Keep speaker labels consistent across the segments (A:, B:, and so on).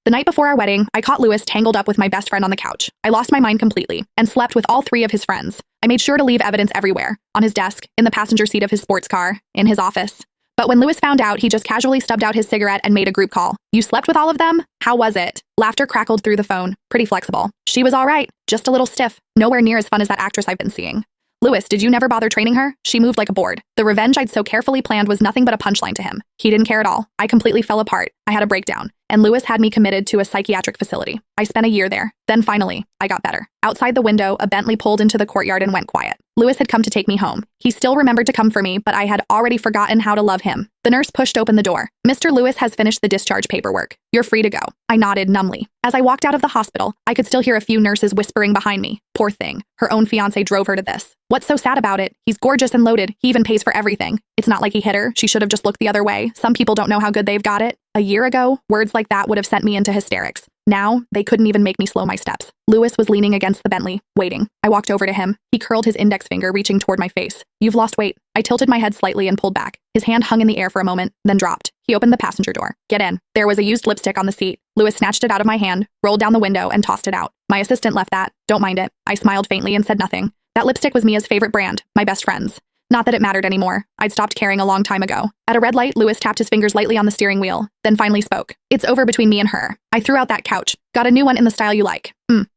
A: The night before our wedding, I caught Louis tangled up with my best friend on the couch. I lost my mind completely and slept with all 3 of his friends. I made sure to leave evidence everywhere, on his desk, in the passenger seat of his sports car, in his office. But when Louis found out, he just casually stubbed out his cigarette and made a group call. "You slept with all of them? How was it?" Laughter crackled through the phone. Pretty flexible. "She was all right, just a little stiff. Nowhere near as fun as that actress I've been seeing." "Louis, did you never bother training her? She moved like a board." The revenge I'd so carefully planned was nothing but a punchline to him. He didn't care at all. I completely fell apart. I had a breakdown. And Louis had me committed to a psychiatric facility. I spent a year there. Then finally, I got better. Outside the window, a Bentley pulled into the courtyard and went quiet. Louis had come to take me home. He still remembered to come for me, but I had already forgotten how to love him. The nurse pushed open the door. "Mr. Louis has finished the discharge paperwork. You're free to go." I nodded numbly. As I walked out of the hospital, I could still hear a few nurses whispering behind me. Poor thing. Her own fiancé drove her to this. What's so sad about it? He's gorgeous and loaded. He even pays for everything. It's not like he hit her. She should have just looked the other way. Some people don't know how good they've got it. A year ago, words like that would have sent me into hysterics. Now, they couldn't even make me slow my steps. Louis was leaning against the Bentley, waiting. I walked over to him. He curled his index finger, reaching toward my face. "You've lost weight." I tilted my head slightly and pulled back. His hand hung in the air for a moment, then dropped. He opened the passenger door. "Get in." There was a used lipstick on the seat. Louis snatched it out of my hand, rolled down the window, and tossed it out. "My assistant left that. Don't mind it." I smiled faintly and said nothing. That lipstick was Mia's favorite brand, my best friend's. Not that it mattered anymore. I'd stopped caring a long time ago. At a red light, Louis tapped his fingers lightly on the steering wheel, then finally spoke. "It's over between me and her. I threw out that couch. Got a new one in the style you like."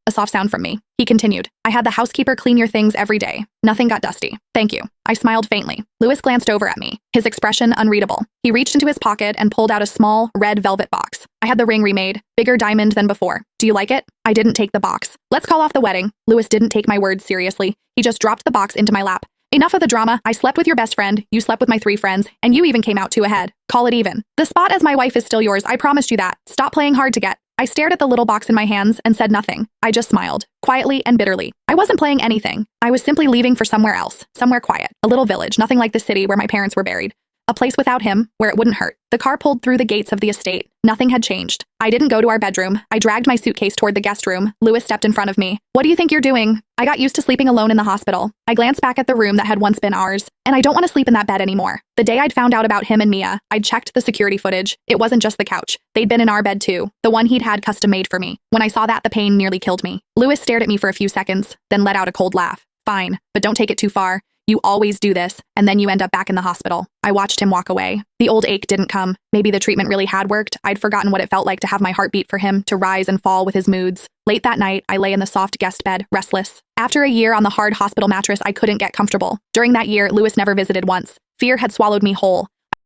A: A soft sound from me. He continued. "I had the housekeeper clean your things every day. Nothing got dusty. Thank you." I smiled faintly. Louis glanced over at me, his expression unreadable. He reached into his pocket and pulled out a small, red velvet box. I had the ring remade, bigger diamond than before. "Do you like it?" I didn't take the box. "Let's call off the wedding." Louis didn't take my words seriously. He just dropped the box into my lap. "Enough of the drama. I slept with your best friend, you slept with my 3 friends, and you even came out 2 ahead. Call it even. The spot as my wife is still yours, I promised you that. Stop playing hard to get." I stared at the little box in my hands and said nothing. I just smiled, quietly and bitterly. I wasn't playing anything. I was simply leaving for somewhere else, somewhere quiet. A little village, nothing like the city where my parents were buried. A place without him, where it wouldn't hurt. The car pulled through the gates of the estate. Nothing had changed. I didn't go to our bedroom. I dragged my suitcase toward the guest room. Louis stepped in front of me. "What do you think you're doing?" I got used to sleeping alone in the hospital. I glanced back at the room that had once been ours, and I don't want to sleep in that bed anymore. The day I'd found out about him and Mia, I'd checked the security footage. It wasn't just the couch. They'd been in our bed too, the one he'd had custom made for me. When I saw that, the pain nearly killed me. Louis stared at me for a few seconds, then let out a cold laugh. "Fine, but don't take it too far. You always do this, and then you end up back in the hospital." I watched him walk away. The old ache didn't come. Maybe the treatment really had worked. I'd forgotten what it felt like to have my heart beat for him, to rise and fall with his moods. Late that night, I lay in the soft guest bed, restless. After a year on the hard hospital mattress, I couldn't get comfortable. During that year, Louis never visited once. Fear had swallowed me whole.